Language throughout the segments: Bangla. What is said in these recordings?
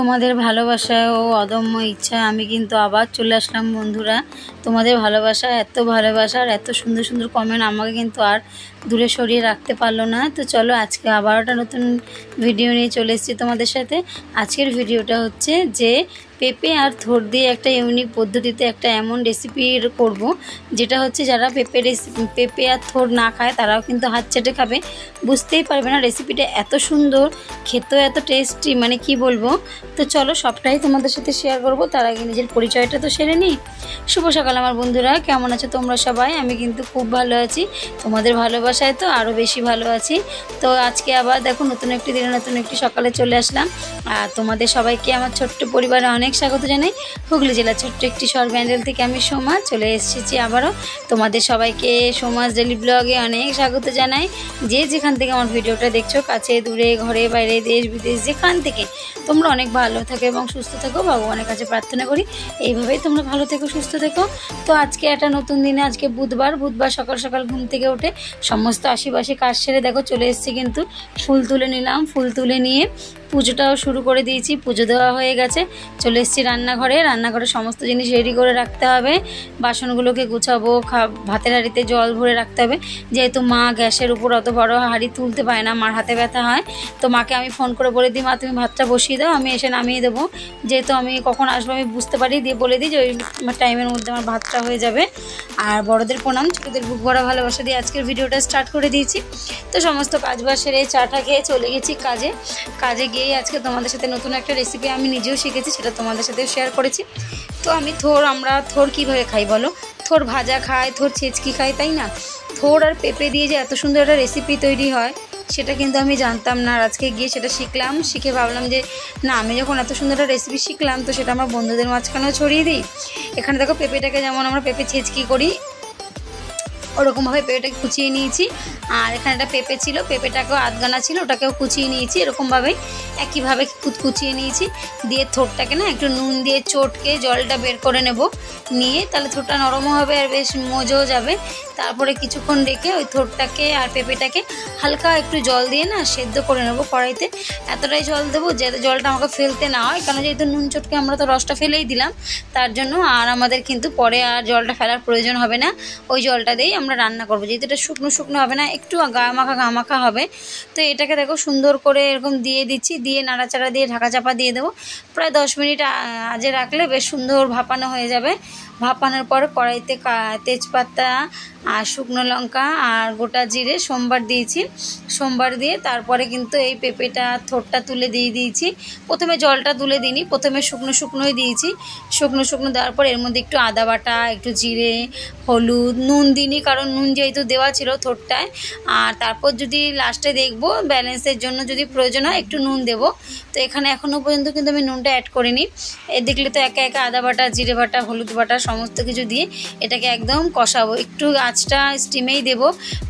তোমাদের ভালোবাসা ও অদম্য ইচ্ছা আমি কিন্তু আবার চলে আসলাম বন্ধুরা। তোমাদের ভালোবাসা, এত ভালোবাসা আর এত সুন্দর সুন্দর কমেন্ট আমাকে কিন্তু আর দূরে সরিয়ে রাখতে পারলো না। তো চলো আজকে আবার একটা নতুন ভিডিও নিয়ে চলে এসেছি তোমাদের সাথে। আজকের ভিডিওটা হচ্ছে যে পেঁপে আর থোড় দিয়ে একটা ইউনিক পদ্ধতিতে একটা এমন রেসিপি করব, যেটা হচ্ছে যারা পেঁপে আর থোড় না খায় তারাও কিন্তু হাত চেটে খাবে, বুঝতেই পারবে না রেসিপিটা এত সুন্দর, খেতেও এত টেস্টি, মানে কি বলবো। তো চলো সবটাই তোমাদের সাথে শেয়ার করব। তার আগে নিজের পরিচয়টা তো সেরে নিই। শুভ সকাল আমার বন্ধুরা, কেমন আছো তোমরা সবাই? আমি কিন্তু খুব ভালো আছি, তোমাদের ভালোবাসায় তো আরও বেশি ভালো আছি। তো আজকে আবার দেখো নতুন একটি দিনে নতুন একটি সকালে চলে আসলাম। আর তোমাদের সবাইকে আমার ছোট্ট পরিবারে অনেক স্বাগত জানাই। হুগলি জেলার ছোট্ট একটি শহর ব্যান্ডেল থেকে আমি সোমা চলে এসেছি আবারও। তোমাদের সবাইকে সোমাস ডেলি ব্লগে অনেক স্বাগত জানাই। যে যেখান থেকে আমার ভিডিওটা দেখছো, কাছে দূরে ঘরে বাইরে দেশ বিদেশ যেখান থেকে, তোমরা অনেক ভালো থাকো এবং সুস্থ থাকো, ভগবানের কাছে প্রার্থনা করি এইভাবেই তোমরা ভালো থেকো সুস্থ থেকো। তো আজকে একটা নতুন দিনে, আজকে বুধবার সকাল সকাল ঘুম থেকে উঠে সমস্ত আশিপাশি কাজ সেরে দেখো চলে এসেছি, কিন্তু ফুল তুলে নিলাম। ফুল তুলে নিয়ে পুজোটাও শুরু করে দিয়েছি, পুজো দেওয়া হয়ে গেছে। চলে এসেছি রান্নাঘরে সমস্ত জিনিস রেডি করে রাখতে হবে। বাসনগুলোকে গুছাবো, ভাতের হাঁড়িতে জল ভরে রাখতে হবে, যেহেতু মা গ্যাসের উপর অত বড় হাঁড়ি তুলতে পারে না, মার হাতে ব্যথা হয়। তো মাকে আমি ফোন করে বলে দিই, মা তুমি ভাতটা বসিয়ে দাও, আমি এসে নামিয়ে দেবো। যেহেতু আমি কখন আসবো আমি বুঝতে পারি, দিয়ে বলে দিই যে ওই টাইমের মধ্যে আমার ভাতটা হয়ে যাবে। আর বড়দের প্রণাম, ছোটোদের বুক ভরা ভালোবাসা দিয়ে আজকের ভিডিওটা স্টার্ট করে দিয়েছি। তো সমস্ত কাজবাজ সেরে চাটা খেয়ে চলে গেছি কাজে গিয়েই আজকে তোমাদের সাথে নতুন একটা রেসিপি আমি নিজেও শিখেছি, সেটা তোমাদের সাথে শেয়ার করেছি। তো আমরা থোড় কীভাবে খাই বলো? থোড় ভাজা খাই, থোড় ছেঁচকি খাই, তাই না? থোড় আর পেঁপে দিয়ে যে এত সুন্দর একটা রেসিপি তৈরি হয় সেটা কিন্তু আমি জানতাম না। আর আজকে গিয়ে সেটা শিখলাম, শিখে ভাবলাম যে না, আমি যখন এত সুন্দর একটা রেসিপি শিখলাম তো সেটা আমার বন্ধুদের মাঝখানেও ছড়িয়ে দিই। এখানে দেখো পেঁপেটাকে যেমন আমরা পেঁপে ছেঁচকি করি ওরকমভাবে পেঁপেটাকে কুচিয়ে নিয়েছি। আর এখানে একটা পেঁপে ছিল, পেঁপেটাকেও আধগানা ছিল, ওটাকেও কুচিয়ে নিয়েছি। এরকমভাবেই একইভাবে কুচিয়ে নিয়েছি। দিয়ে থোড়টাকে না একটু নুন দিয়ে চটকে জলটা বের করে নেব, নিয়ে তাহলে থোড়টা নরমও হবে আর বেশ মজেও যাবে। তারপরে কিছুক্ষণ রেখে ওই থোড়টাকে আর পেঁপেটাকে হালকা একটু জল দিয়ে না সেদ্ধ করে নেব কড়াইতে। এতটাই জল দেবো যাতে জলটা আমাকে ফেলতে না হয়, কারণ যেহেতু নুন চটকে আমরা তো রসটা ফেলেই দিলাম, তার জন্য আর আমাদের কিন্তু পরে আর জলটা ফেলার প্রয়োজন হবে না। ওই জলটা দিয়েই আমরা রান্না করবো, যেহেতু এটা শুকনো হবে না, একটু গা মাখা হবে। তো এটাকে দেখো সুন্দর করে এরকম দিয়ে দিচ্ছি, দিয়ে নাড়াচাড়া দিয়ে ঢাকা চাপা দিয়ে দেবো। প্রায় 10 মিনিট আজে রাখলে বেশ সুন্দর ভাপানো হয়ে যাবে। ভাপানোর পর কড়াইতে তেজপাতা আর শুকনো লঙ্কা আর গোটা জিরে সোমবার দিয়ে তারপরে কিন্তু এই পেঁপেটা থোড়টা তুলে দিয়েছি। প্রথমে জলটা তুলে দিইনি, প্রথমে শুকনোই দিয়েছি। শুকনো দেওয়ার পর এর মধ্যে একটু আদা বাটা, একটু জিরে, হলুদ, নুন দিইনি কারণ নুন যেহেতু দেওয়া ছিল থোড়টায়। আর তারপর যদি লাস্টে দেখবো ব্যালেন্সের জন্য যদি প্রয়োজন হয় একটু নুন দেবো। তো এখানে এখনও পর্যন্ত কিন্তু আমি নুনটা অ্যাড করিনি। দেখলে তো একে একে আদা বাটা, জিরে বাটা, হলুদ বাটা সমস্ত কিছু দিয়ে এটাকে একদম কষাবো। একটু আঁচটা স্টিমেই দেবো,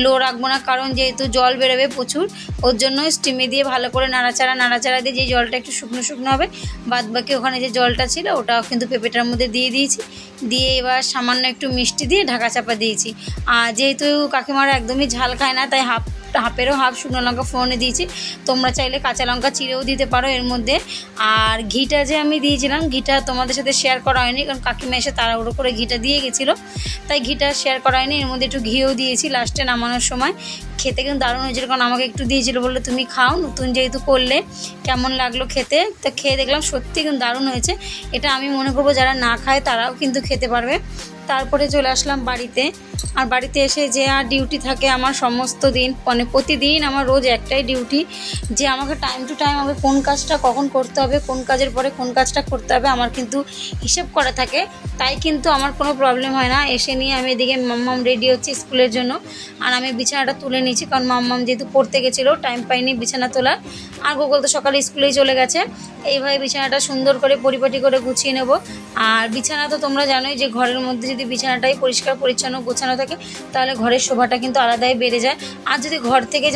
লো রাখবো না, কারণ যেহেতু জল বেরোবে প্রচুর, ওর জন্য স্টিমে দিয়ে ভালো করে নাড়াচাড়া দিয়ে যে জলটা একটু শুকনো হবে, বাদবাকি ওখানে যে জলটা ছিল ওটাও কিন্তু পেঁপেটার মধ্যে দিয়ে দিয়েছি। দিয়ে এবার সামান্য একটু মিষ্টি দিয়ে ঢাকা চাপা দিয়েছি। আর যেহেতু কাকিমারা একদমই ঝাল খায় না, তাই হাফেরও হাফ শুকনো লঙ্কা ফোড়নে দিয়েছি। তোমরা চাইলে কাঁচা লঙ্কা চিড়েও দিতে পারো এর মধ্যে। আর ঘিটা যে আমি দিয়েছিলাম, ঘিটা তোমাদের সাথে শেয়ার করা হয়নি, কারণ কাকিমা এসে তাড়াহুড়ো করে ঘিটা দিয়ে গেছিলো, তাই ঘিটা শেয়ার করা হয়নি। এর মধ্যে একটু ঘিও দিয়েছি লাস্টে নামানোর সময়। খেতে কিন্তু দারুণ হয়েছিল, কারণ আমাকে একটু দিয়েছিলো, বললো তুমি খাও, নতুন যেহেতু করলে কেমন লাগলো খেতে। তো খেয়ে দেখলাম সত্যি কিন্তু দারুণ হয়েছে। এটা আমি মনে করবো যারা না খায় তারাও কিন্তু খেতে পারবে। তারপরে চলে আসলাম বাড়িতে। আর বাড়িতে এসে যে আর ডিউটি থাকে আমার সমস্ত দিন, মানে প্রতিদিন আমার রোজ একটাই ডিউটি, যে আমাকে টাইম টু টাইম আমাকে কোন কাজটা কখন করতে হবে, কোন কাজের পরে কোন কাজটা করতে হবে আমার কিন্তু হিসেব করা থাকে। তাই কিন্তু আমার কোনো প্রবলেম হয় না। এসে নিয়ে আমি এদিকে মাম্মাম রেডি হচ্ছে স্কুলের জন্য, আর আমি বিছানাটা তুলে নিয়েছি, কারণ মাম্মাম যেহেতু পড়তে গেছিলো টাইম পাইনি বিছানা তোলার। আর গোগল তো সকালে স্কুলেই চলে গেছে। এইভাবে বিছানাটা সুন্দর করে পরিপাটি করে গুছিয়ে নেব। আর বিছানা তো তোমরা জানোই যে ঘরের মধ্যে যদি বিছানাটাই পরিষ্কার পরিচ্ছন্ন গোছানো থাকে তাহলে ঘরের শোভাটা কিন্তু আলাদাই বেড়ে যায়। আর যদি ঘর থেকে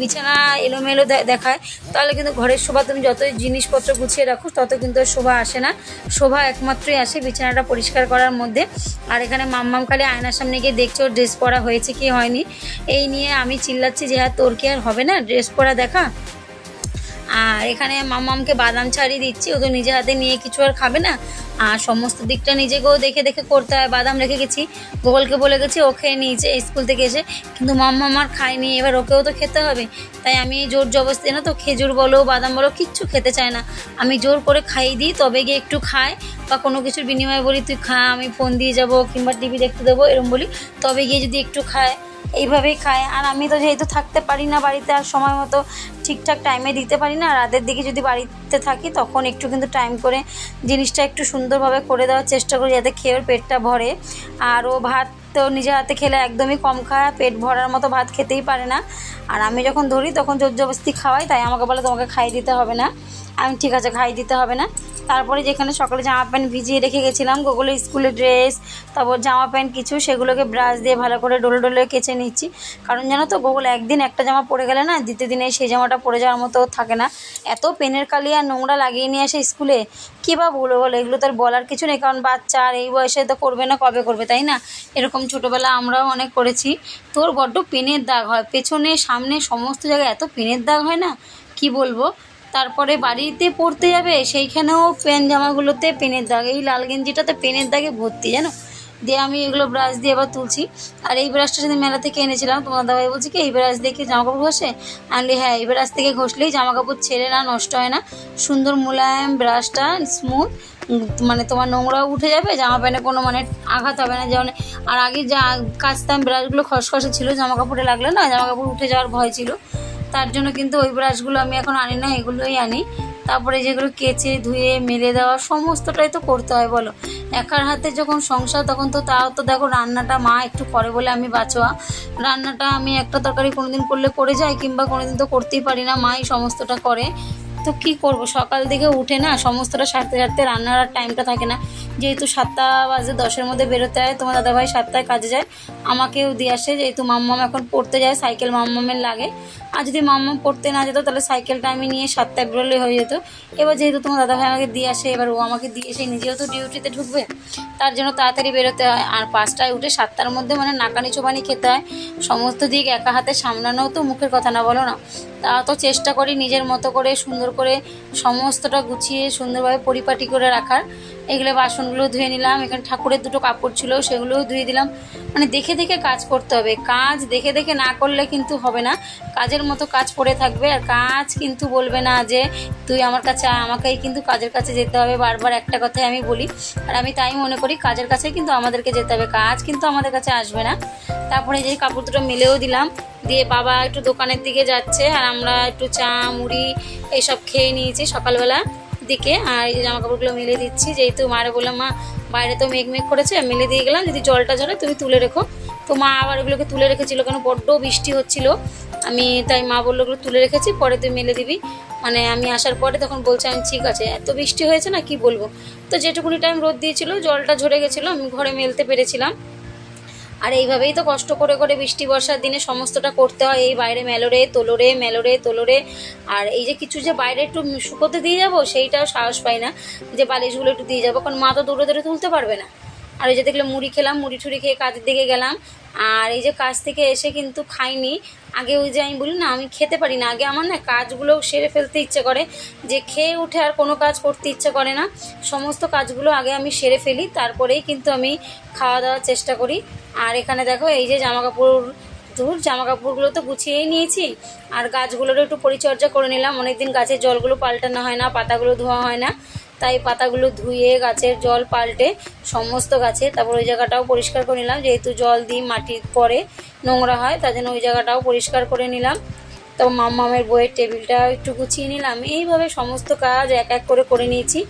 বিছানা এলোমেলো দেখায় তাহলে কিন্তু ঘরের শোভা, তুমি যতই জিনিসপত্র গুছিয়ে রাখো তত কিন্তু শোভা আসে না। শোভা একমাত্রই আসে বিছানাটা পরিষ্কার করার মধ্যে। আর এখানে মাম্মাম খালি আয়নার সামনে গিয়ে দেখছো ড্রেস পরা হয়েছে কি হয়নি, এই নিয়ে আমি চিল্লাচ্ছি যে তোর কি আর হবে না ড্রেস পরা দেখা। আর এখানে মাম্মামকে বাদাম ছাড়িয়ে দিচ্ছি, ও তো নিজে হাতে নিয়ে কিছু আর খাবে না, আর সমস্ত দিকটা নিজেকেও দেখে দেখে করতে হয়। বাদাম রেখে গেছি, গোগলকে বলে গেছি ও খেয়ে নিয়েছে স্কুল থেকে এসে, কিন্তু মাম্মা আমার খায়নি, এবার ওকেও তো খেতে হবে। তাই আমি জোর জবরদস্তি না তো খেজুর বলো বাদাম বলো কিচ্ছু খেতে চায় না, আমি জোর করে খাইয়ে দিই, তবে গিয়ে একটু খায়, বা কোনো কিছুর বিনিময়ে বলি তুই খা, আমি ফোন দিয়ে যাবো কিংবা টিভি দেখতে দেবো এরকম বলি, তবে গিয়ে যদি একটু খায়, এইভাবেই খায়। আর আমি তো যেহেতু থাকতে পারি না বাড়িতে, আর সময় মতো ঠিকঠাক টাইমে দিতে পারি না, রাতের দিকে যদি বাড়িতে থাকি তখন একটু কিন্তু টাইম করে জিনিসটা একটু সুন্দরভাবে করে দেওয়ার চেষ্টা করি, যাতে খেয়ে ওর পেটটা ভরে। আর ও ভাত তো নিজে হাতে খেলে একদমই কম খায়, পেট ভরার মতো ভাত খেতেই পারে না। আর আমি যখন ধরি তখন জোর জবরদস্তি খাওয়াই, তাই আমাকে বলে তোমাকে খাইয়ে দিতে হবে না। আমি ঠিক আছে খাইয়ে দিতে হবে না। তারপরে যেখানে সকালে জামা প্যান্ট ভিজিয়ে রেখে গেছিলাম, গোগলের স্কুলের ড্রেস, তারপর জামা প্যান্ট কিছু, সেগুলোকে ব্রাশ দিয়ে ভালো করে ডলে ডলে কেচে নিচ্ছি। কারণ জানো তো গোগল একদিন একটা জামা পরে গেলে না, দ্বিতীয় দিনে সেই জামাটা পরে যাওয়ার মতো থাকে না, এত পেনের কালি আর নোংরা লাগিয়ে নিয়ে আসে স্কুলে। কী বা বলো বলো, এগুলো তো আর বলার কিছু নেই, কারণ বাচ্চা আর এই বয়সে তো করবে না, কবে করবে তাই না? এরকম ছোটোবেলা আমরাও অনেক করেছি। তোর বড্ড পেনের দাগ হয়, পেছনে সামনে সমস্ত জায়গায় এত পেনের দাগ হয় না, কি বলবো। তারপরে বাড়িতে পড়তে যাবে সেইখানেও প্যান্ট জামাগুলোতে পেনের দাগ, এই লাল গেঞ্জিটাতে পেনের দাগে ভর্তি জানো। দিয়ে আমি এগুলো ব্রাশ দিয়ে আবার তুলছি। আর এই ব্রাশটা যদি মেলা থেকে এনেছিলাম, তোমার দাদাভাই বলছি কি এই ব্রাশ দিয়ে কি জামাকাপড় ঘষে, আনলি হ্যাঁ এই ব্রাশ থেকে ঘষলেই জামাকাপড় ছেড়ে না, নষ্ট হয় না, সুন্দর মোলায়েম ব্রাশটা, স্মুথ, মানে তোমার নোংরাও উঠে যাবে, জামা প্যান্টে কোনো মানে আঘাত হবে না। যেমন আর আগে যা কাচতাম ব্রাশগুলো খসখসে ছিল, জামা কাপড়ে লাগলে না জামা কাপড় উঠে যাওয়ার ভয় ছিল, তার জন্য কিন্তু ওই ব্রাশগুলো আমি এখন আনি না, এগুলোই আনি। তারপরে যেগুলো কেচে ধুয়ে মেলে দেওয়া সমস্তটাই তো করতে হয় বলো, একার হাতে যখন সংসার তখন তো, তাও তো দেখো রান্নাটা মা একটু করে বলে আমি বাঁচোয়া, রান্নাটা আমি একটা তরকারি কোনোদিন করলে করে যাই, কিংবা কোনোদিন তো করতেই পারি না, মাই সমস্তটা করে। তো কী করব, সকাল দিকে উঠে না সমস্তটা সারতে সারতে রান্নার আর টাইমটা থাকে না, যেহেতু 7:10 মধ্যে বেরোতে হয়, তোমার দাদাভাই 7টায় কাজে যায়, আমাকেও দিয়ে আসে, যেহেতু মাম্মাম এখন পড়তে যায়, সাইকেল মাম্মামের লাগে, আর যদি মাম্মাম পড়তে না যেত তাহলে সাইকেলটা আমি নিয়ে 7টায় বেরোলে হয়ে যেত। এবার যেহেতু তোমার দাদাভাই আমাকে দিয়ে আসে, এবার ও আমাকে দিয়ে এসে নিজেও তো ডিউটিতে ঢুকবে, তার জন্য তাড়াতাড়ি বেরোতে হয়। আর 5টায় উঠে 7টার মধ্যে মানে নাকানি চোবানি খেতে হয়, সমস্ত দিক একা হাতে সামলানোও তো মুখের কথা না, বলো না। তা তো চেষ্টা করি নিজের মতো করে সুন্দর করে সমস্তটা গুছিয়ে সুন্দরভাবে পরিপাটি করে রাখার। এগুলো বাসনগুলো ধুয়ে নিলাম, এখানে ঠাকুরের দুটো কাপড় ছিল সেগুলোও ধুয়ে দিলাম। মানে দেখে দেখে কাজ করতে হবে, কাজ দেখে দেখে না করলে কিন্তু হবে না, কাজের মতো কাজ পড়ে থাকবে, আর কাজ কিন্তু বলবে না যে তুই আমার কাছে, আমাকেই কিন্তু কাজের কাছে যেতে হবে, বারবার একটা কথাই আমি বলি। আর আমি তাই মনে করি কাজের কাছে কিন্তু আমাদেরকে যেতে হবে, কাজ কিন্তু আমাদের কাছে আসবে না। তারপরে যে কাপড় দুটো মেলেও দিলাম, দিয়ে বাবা একটু দোকানের দিকে যাচ্ছে, আর আমরা একটু চা মুড়ি এইসব খেয়ে নিয়েছি সকালবেলা দিকে। আর এই জামা কাপড়গুলো মেলে দিচ্ছি, যেহেতু মারে বললাম মা বাইরে তো মেঘ মেঘ করেছে, মেলে দিয়ে গেলাম, যদি জলটা ঝরে তুমি তুলে রেখো। তো মা আবার ওগুলোকে তুলে রেখেছিল, কেন বড্ড বৃষ্টি হচ্ছিল, আমি তাই মা বললো ওগুলো তুলে রেখেছি, পরে তুই মেলে দিবি। মানে আমি আসার পরে তখন বলছে আমি ঠিক আছে, এত বৃষ্টি হয়েছে না কি বলবো। তো যেটুকুনি টাইম রোদ দিয়েছিল জলটা ঝরে গেছিলো, আমি ঘরে মেলতে পেরেছিলাম। আর এইভাবেই তো কষ্ট করে করে বৃষ্টি বর্ষার দিনে সমস্তটা করতে হয়, এই বাইরে মেলোরে তোলোরে মেলোরে তোলোরে। আর এই যে কিছু যে বাইরে একটু শুকোতে দিয়ে যাবো সেইটাও সাহস পাই না, যে বালিশগুলো একটু দিয়ে যাবো, কারণ মা তো দৌড়ে দৌড়ে তুলতে পারবে না। আর ওই যে দেখলে মুড়ি খেলাম, মুড়ি ঠুড়ি খেয়ে কাজের দিকে গেলাম। আর এই যে কাজ থেকে এসে কিন্তু খাইনি, আগে ওই যে আমি বলি না আমি খেতে পারি না, আগে আমার না কাজগুলো সেরে ফেলতে ইচ্ছে করে, যে খেয়ে উঠে আর কোনো কাজ করতে ইচ্ছে করে না, সমস্ত কাজগুলো আগে আমি সেরে ফেলি, তারপরেই কিন্তু আমি খাওয়া দাওয়ার চেষ্টা করি। আর এখানে দেখো এই যে জামা কাপড়গুলো তো গুছিয়েই নিয়েছি, আর গাছগুলোরও একটু পরিচর্যা করে নিলাম, অনেকদিন গাছের জলগুলো পাল্টানো হয় না, পাতাগুলো ধোয়া হয় না, তাই পাতাগুলো ধুয়ে গাছের জল পাল্টে সমস্ত গাছে, তারপর ওই জায়গাটাও পরিষ্কার করে নিলাম, যেহেতু জল দিই মাটির পরে নোংরা হয়, তার জন্য ওই জায়গাটাও পরিষ্কার করে নিলাম। তো মাম্মামের বইয়ের টেবিলটাও একটু গুছিয়ে নিলাম, এইভাবে সমস্ত কাজ এক এক করে করে নিয়েছি।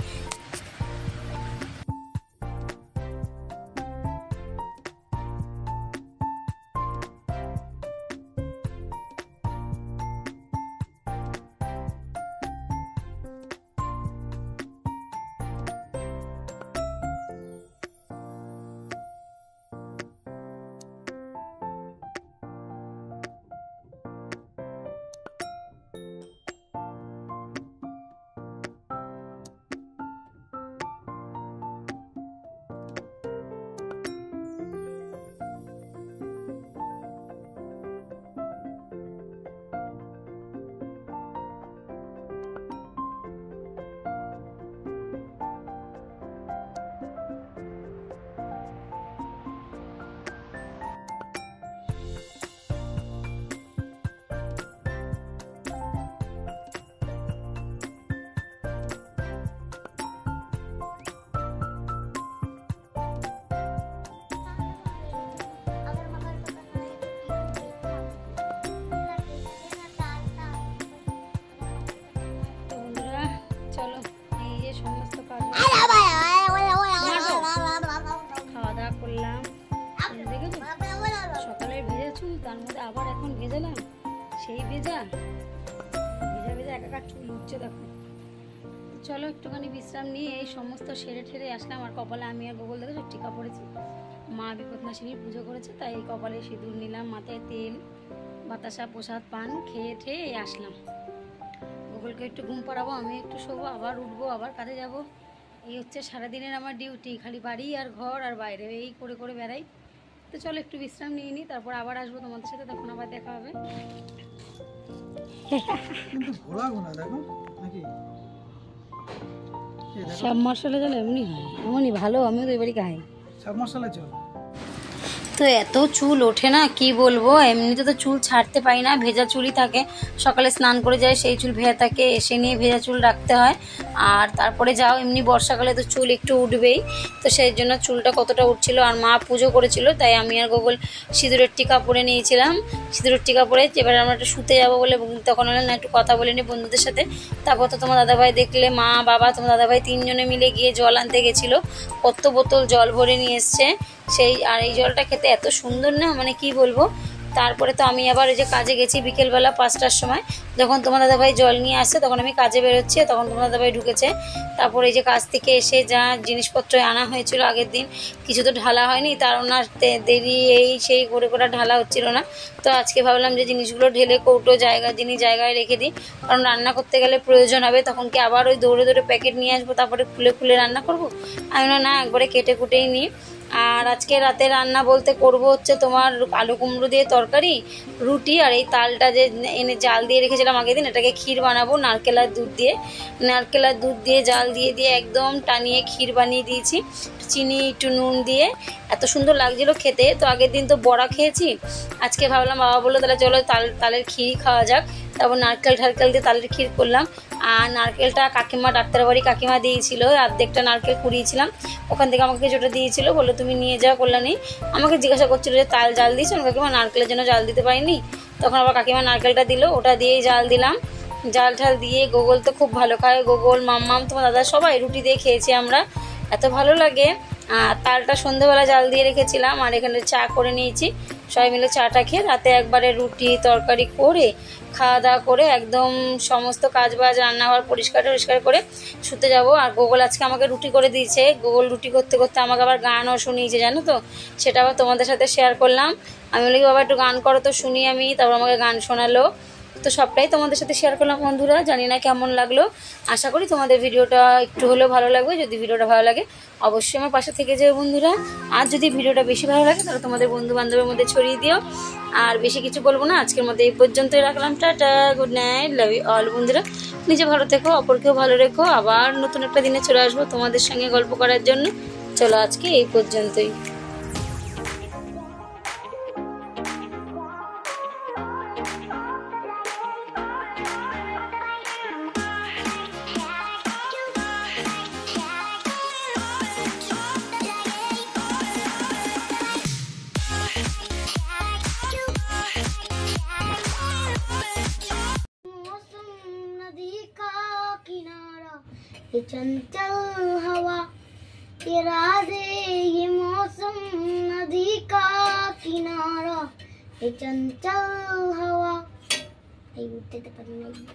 তার মধ্যে আবার এখন ভেজালাম, সেই ভেজা ভেজা ভেজা একাকার চুল উঠছে দেখো। চলো একটুখানি বিশ্রাম নিয়ে এই সমস্ত সেরে ঠেরে আসলাম। আর কপালে আমি আর গোগল দেখেছো টিকা পড়েছি, মা বিপদনাশিনীর পুজো করেছে, তাই এই কপালে সিঁদুর নিলাম, মাথায় তেল, বাতাসা, প্রসাদ পান খেয়ে ঠেয়ে আসলাম। গোগলকে একটু ঘুম পাড়াবো, আমি একটু শোবো, আবার উঠবো, আবার কাজে যাব। এই হচ্ছে সারাদিনের আমার ডিউটি, খালি বাড়ি আর ঘর আর বাইরে এই করে করে বেড়াই। তো চলো একটু বিশ্রাম নিয়ে নিই, তারপর আবার আসবো তোমাদের সাথে, তখন আবার দেখা হবে। সব মশলা জল এমনি হয়, এমনই ভালো, আমিও তো এবারই খাই সব মশলা জল। তো এত চুল ওঠে না কি বলবো, এমনিতে তো চুল ছাড়তে পারি না, ভেজা চুলই থাকে। সকালে স্নান করে যায় সেই চুল ভেজা থাকে, এসে নিয়ে ভেজা চুল রাখতে হয়। আর তারপরে যাও এমনি বর্ষাকালে তো চুল একটু উঠবেই, তো সেই জন্য চুলটা কতটা উঠছিল। আর মা পুজো করেছিল, তাই আমি আর গোগল সিঁদুরের টিকা পরে নিয়েছিলাম। সিঁদুরের টিকা পরে এবার আমরা একটু শুতে যাবো বলে তখন হলে না একটু কথা বলে নি বন্ধুদের সাথে। তারপর তো তোমার দাদাভাই দেখলে, মা বাবা তোমার দাদাভাই তিনজনে মিলে গিয়ে জল আনতে গেছিলো, কত বোতল জল ভরে নিয়ে এসছে সেই। আর এই জলটা খেতে এত সুন্দর না, মানে কি বলবো। তারপরে তো আমি আবার ওই যে কাজে গেছি বিকেলবেলা 5টার সময়, যখন তোমার দাদাভাই জল নিয়ে আসছে তখন আমি কাজে বেরোচ্ছি, তখন তোমার দাদাভাই ঢুকেছে। তারপরে এই যে কাজ থেকে এসে যা জিনিসপত্র আনা হয়েছিল আগের দিন, কিছু তো ঢালা হয়নি, তার না দেরি এই সেই করে করে ঢালা হচ্ছিল না। তো আজকে ভাবলাম যে জিনিসগুলো ঢেলে কৌটো জায়গায় রেখে দিই, কারণ রান্না করতে গেলে প্রয়োজন হবে, তখন কি আবার ওই দৌড়ে দৌড়ে প্যাকেট নিয়ে আসবো, তারপরে খুলে খুলে রান্না করবো। আমি না একবারে কেটে কুটেই নিই। আর আজকে রাতে রান্না বলতে করব হচ্ছে তোমার আলু কুমড়ো দিয়ে তরকারি, রুটি, আর এই তালটা যে এনে জাল দিয়ে রেখেছিলাম আগের দিন, এটাকে ক্ষীর বানাবো নারকেল আর দুধ দিয়ে জাল দিয়ে একদম টানিয়ে ক্ষীর বানিয়ে দিয়েছি, চিনি একটু নুন দিয়ে, এত সুন্দর লাগছিল খেতে। তো আগের দিন তো বড়া খেয়েছি, আজকে ভাবলাম বাবা বললো তাহলে চলো তালের ক্ষীর খাওয়া যাক। তারপর নারকেল দিয়ে তালের ক্ষীর করলাম। আর নারকেলটা কাকিমা, ডাক্তার বাড়ি কাকিমা দিয়েছিল, অর্ধেকটা নারকেল কুড়িয়েছিলাম, ওখান থেকে আমাকে কিছুটা দিয়েছিল, বললো তুমি নিয়ে যাও কল্যাণী। আমাকে জিজ্ঞাসা করছিল যে তাল জাল দিয়েছো, কাকিমা নারকেলের জন্য জাল দিতে পারিনি। তখন আবার কাকিমা নারকেলটা দিল, ওটা দিয়েই জাল দিলাম। জাল ঠাল দিয়ে গোগল তো খুব ভালো খায়, গোগল মাম্মাম তোমার দাদা সবাই রুটি দিয়ে খেয়েছি আমরা, এত ভালো লাগে। আর তালটা সন্ধ্যেবেলা জাল দিয়ে রেখেছিলাম, আর এখানে চা করে নিয়েছি, সবাই মিলে চাটা খেয়ে রাতে একবারে রুটি তরকারি করে খাওয়া দাওয়া করে একদম সমস্ত কাজ বাজ রান্নাঘর পরিষ্কার করে শুতে যাব। আর গোগল আজকে আমাকে রুটি করে দিয়েছে, গোগল রুটি করতে করতে আমাকে আবার গানও শুনিয়েছে জানো তো, সেটা আবার তোমাদের সাথে শেয়ার করলাম। আমি বলি বাবা একটু গান করো তো শুনি আমি, তারপর আমাকে গান শোনালো। তো সবটাই তোমাদের সাথে শেয়ার করলাম বন্ধুরা, জানি না কেমন লাগলো, আশা করি তোমাদের ভিডিওটা একটু হলেও ভালো লাগবে। যদি ভিডিওটা ভালো লাগে অবশ্যই আমার পাশে থেকে যাবে বন্ধুরা। আর যদি ভিডিওটা বেশি ভালো লাগে তাহলে তোমাদের বন্ধু বান্ধবের মধ্যে ছড়িয়ে দিও। আর বেশি কিছু বলবো না, আজকের মধ্যে এই পর্যন্তই রাখলাম, tata, good night, love you all বন্ধুরা। নিজে ভালো থেকো, অপরকেও ভালো রেখো, আবার নতুন একটা দিনে চলে আসবো তোমাদের সঙ্গে গল্প করার জন্য। চলো আজকে এই পর্যন্তই। ये चंचल हवा, ये राधे, ये मौसम नदी का किनारा, ये चंचल हवा। ये उठते तो पर नहीं।